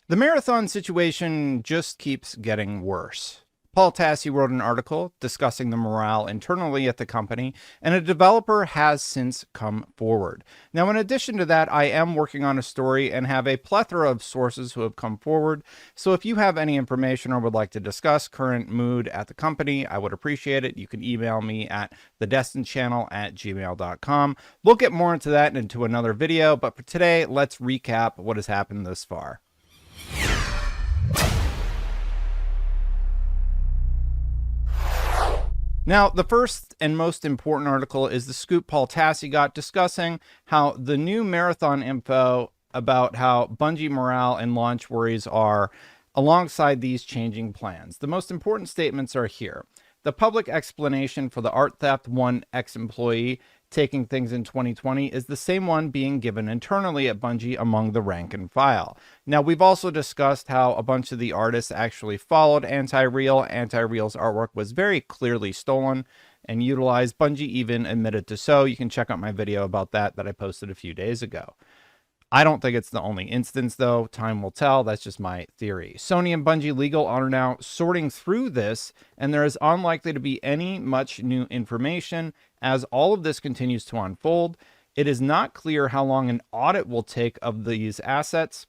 The marathon situation just keeps getting worse. Paul Tassi wrote an article discussing the morale internally at the company, and a developer has since come forward. Now, in addition to that, I am working on a story and have a plethora of sources who have come forward. So if you have any information or would like to discuss current mood at the company, I would appreciate it. You can email me at thedestinedchannel@gmail.com. We'll get more into that into another video, but for today, let's recap what has happened thus far. Now, the first and most important article is the scoop Paul Tassi got discussing how the new marathon info about how Bungie morale and launch worries are alongside these changing plans. The most important statements are here. The public explanation for the Art Theft 1 ex-employee taking things in 2020 is the same one being given internally at Bungie among the rank and file. Now, we've also discussed how a bunch of the artists actually followed Anti-Real. Anti-Real's artwork was very clearly stolen and utilized. Bungie even admitted to so. You can check out my video about that I posted a few days ago. I don't think it's the only instance, though. Time will tell. That's just my theory. Sony and Bungie legal are now sorting through this, and there is unlikely to be any much new information as all of this continues to unfold. It is not clear how long an audit will take of these assets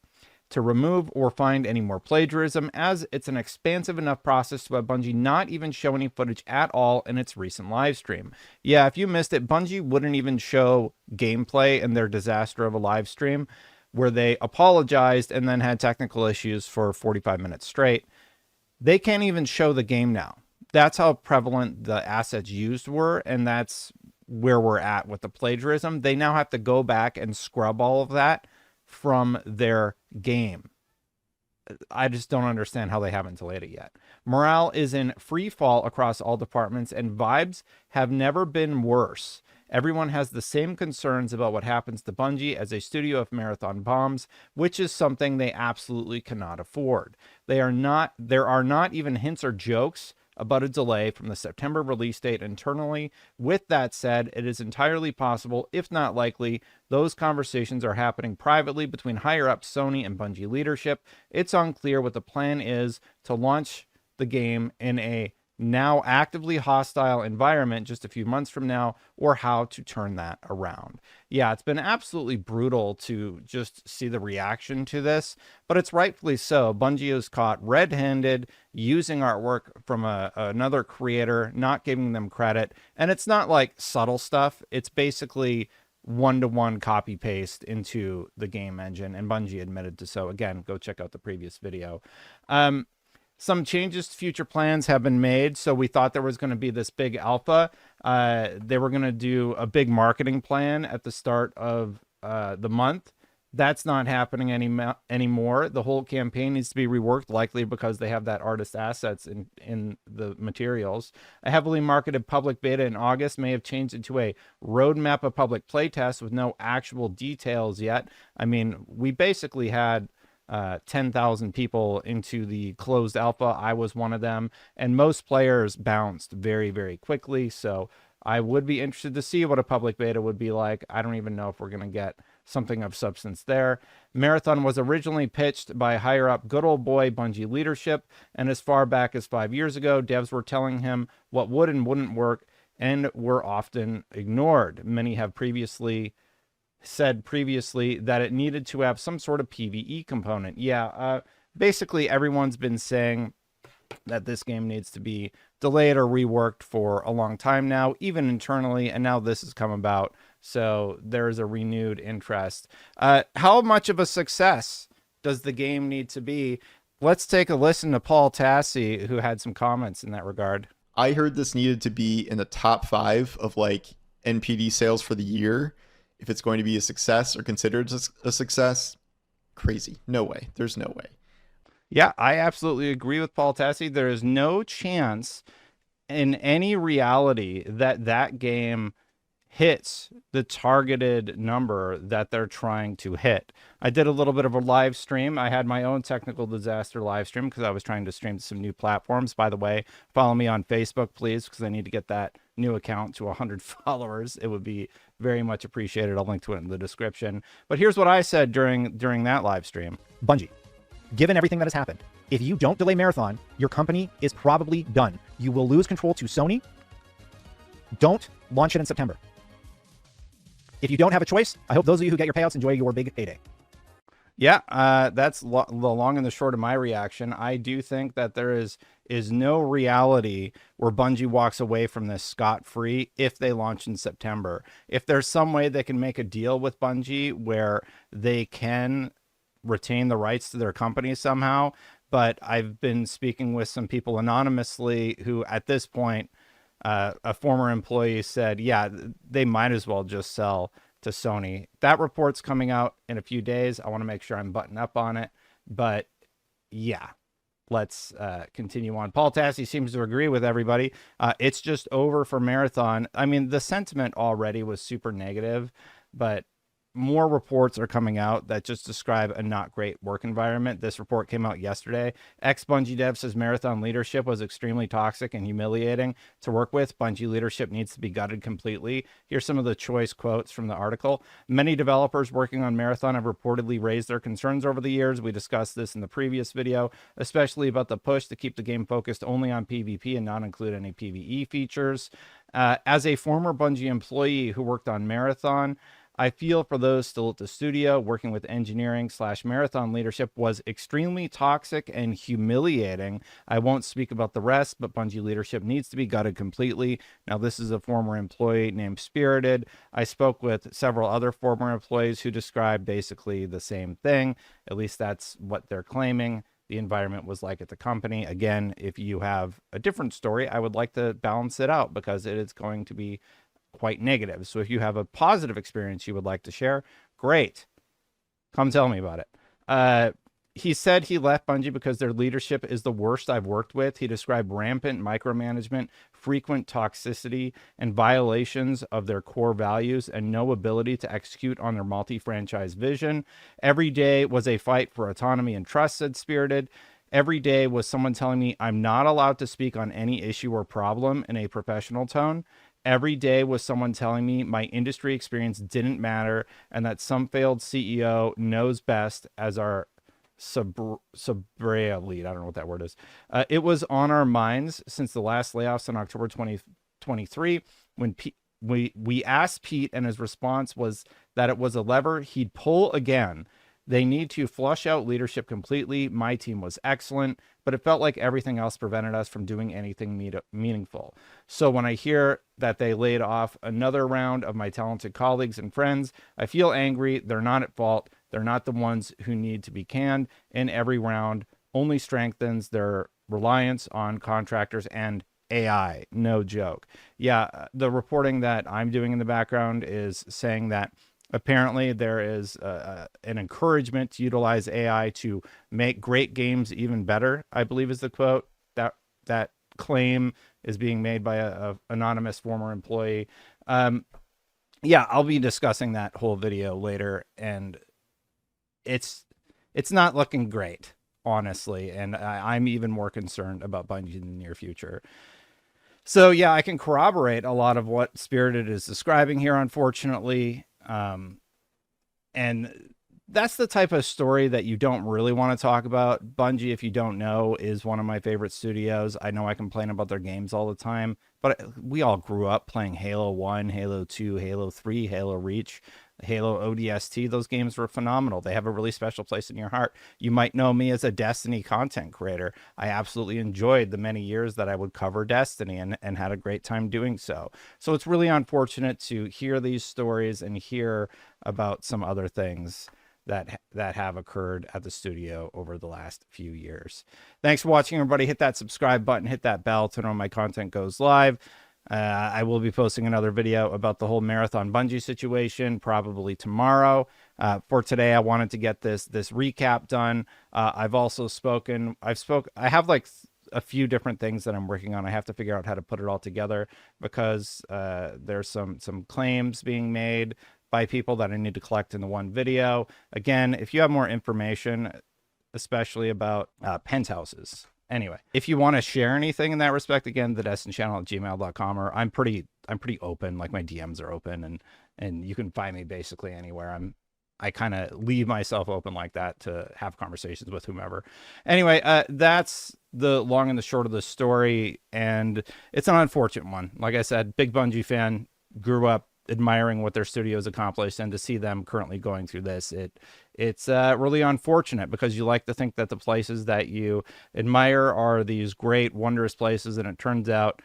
to remove or find any more plagiarism, as it's an expansive enough process to have Bungie not even show any footage at all in its recent live stream. Yeah, if you missed it, Bungie wouldn't even show gameplay in their disaster of a live stream where they apologized and then had technical issues for 45 minutes straight. They can't even show the game now. That's how prevalent the assets used were, and that's where we're at with the plagiarism. They now have to go back and scrub all of that from their game. I just don't understand how they haven't delayed it yet. Morale is in free fall across all departments, and vibes have never been worse. Everyone has the same concerns about what happens to Bungie as a studio if Marathon bombs, which is something they absolutely cannot afford. There are not even hints or jokes about a delay from the September release date internally. With that said, it is entirely possible, if not likely, those conversations are happening privately between higher-up Sony and Bungie leadership. It's unclear what the plan is to launch the game in a now actively hostile environment just a few months from now, or how to turn that around. Yeah, it's been absolutely brutal to just see the reaction to this, but it's rightfully so. Bungie is caught red-handed using artwork from another creator, not giving them credit, and it's not like subtle stuff. It's basically one-to-one copy-paste into the game engine, and Bungie admitted to so. Again, go check out the previous video. Some changes to future plans have been made. So we thought there was going to be this big alpha. They were going to do a big marketing plan at the start of the month. That's not happening anymore. The whole campaign needs to be reworked, likely because they have that artist assets in the materials. A heavily marketed public beta in August may have changed into a roadmap of public playtests with no actual details yet. I mean, we basically had 10,000 people into the closed alpha. I was one of them, and most players bounced very, very quickly. So I would be interested to see what a public beta would be like. I don't even know if we're going to get something of substance there. Marathon was originally pitched by higher up good old boy Bungie leadership, and as far back as 5 years ago, devs were telling him what would and wouldn't work and were often ignored. Many have said previously that it needed to have some sort of PvE component. Yeah, basically everyone's been saying that this game needs to be delayed or reworked for a long time now, even internally, and now this has come about, so there's a renewed interest. How much of a success does the game need to be? Let's take a listen to Paul Tassi, who had some comments in that regard. I heard this needed to be in the top 5 of like NPD sales for the year. If it's going to be a success or considered a success, crazy. No way. There's no way. Yeah, I absolutely agree with Paul Tassi. There is no chance in any reality that that game hits the targeted number that they're trying to hit. I did a little bit of a live stream. I had my own technical disaster live stream because I was trying to stream to some new platforms. By the way, follow me on Facebook, please, because I need to get that new account to 100 followers. It would be very much appreciated. I'll link to it in the description. But here's what I said during that live stream. Bungie, given everything that has happened, if you don't delay Marathon, your company is probably done. You will lose control to Sony. Don't launch it in September. If you don't have a choice, I hope those of you who get your payouts enjoy your big payday. Yeah, that's the long and the short of my reaction. I do think that there is no reality where Bungie walks away from this scot-free if they launch in September. If there's some way they can make a deal with Bungie where they can retain the rights to their company somehow, but I've been speaking with some people anonymously who at this point, a former employee said, yeah, they might as well just sell to Sony. That report's coming out in a few days. I want to make sure I'm buttoned up on it. But yeah, let's continue on. Paul Tassi seems to agree with everybody. It's just over for Marathon. I mean, the sentiment already was super negative, but more reports are coming out that just describe a not great work environment. This report came out yesterday. Ex-Bungie dev says Marathon leadership was extremely toxic and humiliating to work with. Bungie leadership needs to be gutted completely. Here's some of the choice quotes from the article. Many developers working on Marathon have reportedly raised their concerns over the years. We discussed this in the previous video, especially about the push to keep the game focused only on PvP and not include any PvE features. As a former Bungie employee who worked on Marathon, I feel for those still at the studio working with engineering/Marathon leadership was extremely toxic and humiliating. I won't speak about the rest, but Bungie leadership needs to be gutted completely. Now, this is a former employee named Spirited. I spoke with several other former employees who described basically the same thing. At least that's what they're claiming the environment was like at the company. Again, if you have a different story, I would like to balance it out because it is going to be quite negative. So if you have a positive experience you would like to share, great. Come tell me about it. He said he left Bungie because their leadership is the worst I've worked with. He described rampant micromanagement, frequent toxicity, and violations of their core values and no ability to execute on their multi-franchise vision. Every day was a fight for autonomy and trust, said Spirited. Every day was someone telling me I'm not allowed to speak on any issue or problem in a professional tone. Every day was someone telling me my industry experience didn't matter and that some failed CEO knows best as our Sabrea lead. I don't know what that word is. It was on our minds since the last layoffs in October 2023 when we asked Pete and his response was that it was a lever he'd pull again. They need to flush out leadership completely. My team was excellent, but it felt like everything else prevented us from doing anything meaningful. So when I hear that they laid off another round of my talented colleagues and friends, I feel angry. They're not at fault. They're not the ones who need to be canned. And every round only strengthens their reliance on contractors and AI. No joke. Yeah, the reporting that I'm doing in the background is saying that apparently there is an encouragement to utilize AI to make great games even better, I believe is the quote. That claim is being made by a anonymous former employee. Yeah, I'll be discussing that whole video later, and it's not looking great, honestly, and I'm even more concerned about Bungie in the near future. So yeah, I can corroborate a lot of what Spirited is describing here, unfortunately. And that's the type of story that you don't really want to talk about. Bungie, if you don't know, is one of my favorite studios. I know I complain about their games all the time, but we all grew up playing Halo 1, Halo 2, Halo 3, Halo Reach, Halo ODST. Those games were phenomenal. They have a really special place in your heart. You might know me as a Destiny content creator. I absolutely enjoyed the many years that I would cover Destiny and had a great time doing so. So it's really unfortunate to hear these stories and hear about some other things that have occurred at the studio over the last few years. Thanks for watching, everybody. Hit that subscribe button, hit that bell to know when my content goes live. I will be posting another video about the whole Marathon Bungie situation probably tomorrow. For today, I wanted to get this recap done. I've also spoken. I have like a few different things that I'm working on. I have to figure out how to put it all together because there's some claims being made by people that I need to collect in the one video. Again, if you have more information, especially about penthouses. Anyway, if you want to share anything in that respect, again, thedestinchannel@gmail.com, or I'm pretty open, like my DMs are open, and you can find me basically anywhere. I kind of leave myself open like that to have conversations with whomever. Anyway, that's the long and the short of the story, and it's an unfortunate one. Like I said, big Bungie fan, grew up admiring what their studio's accomplished, and to see them currently going through this, it's really unfortunate, because you like to think that the places that you admire are these great, wondrous places, and it turns out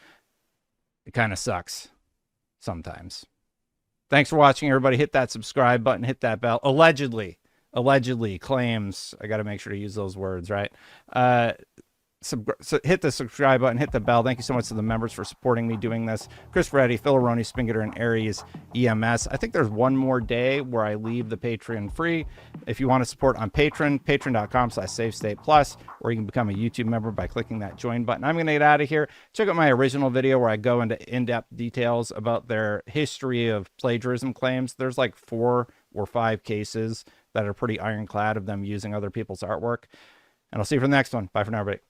it kind of sucks sometimes. Thanks for watching, everybody. Hit that subscribe button, hit that bell. Allegedly claims, I got to make sure to use those words, right? So hit the subscribe button, hit the bell. Thank you so much to the members for supporting me doing this. Chris Ferretti, Phil Aroni, Spingater, and Aries EMS. I think there's one more day where I leave the Patreon free. If you want to support on Patreon, patreon.com/SafeStatePlus, or you can become a YouTube member by clicking that join button. I'm going to get out of here. Check out my original video where I go into in-depth details about their history of plagiarism claims. There's like 4 or 5 cases that are pretty ironclad of them using other people's artwork. And I'll see you for the next one. Bye for now, everybody.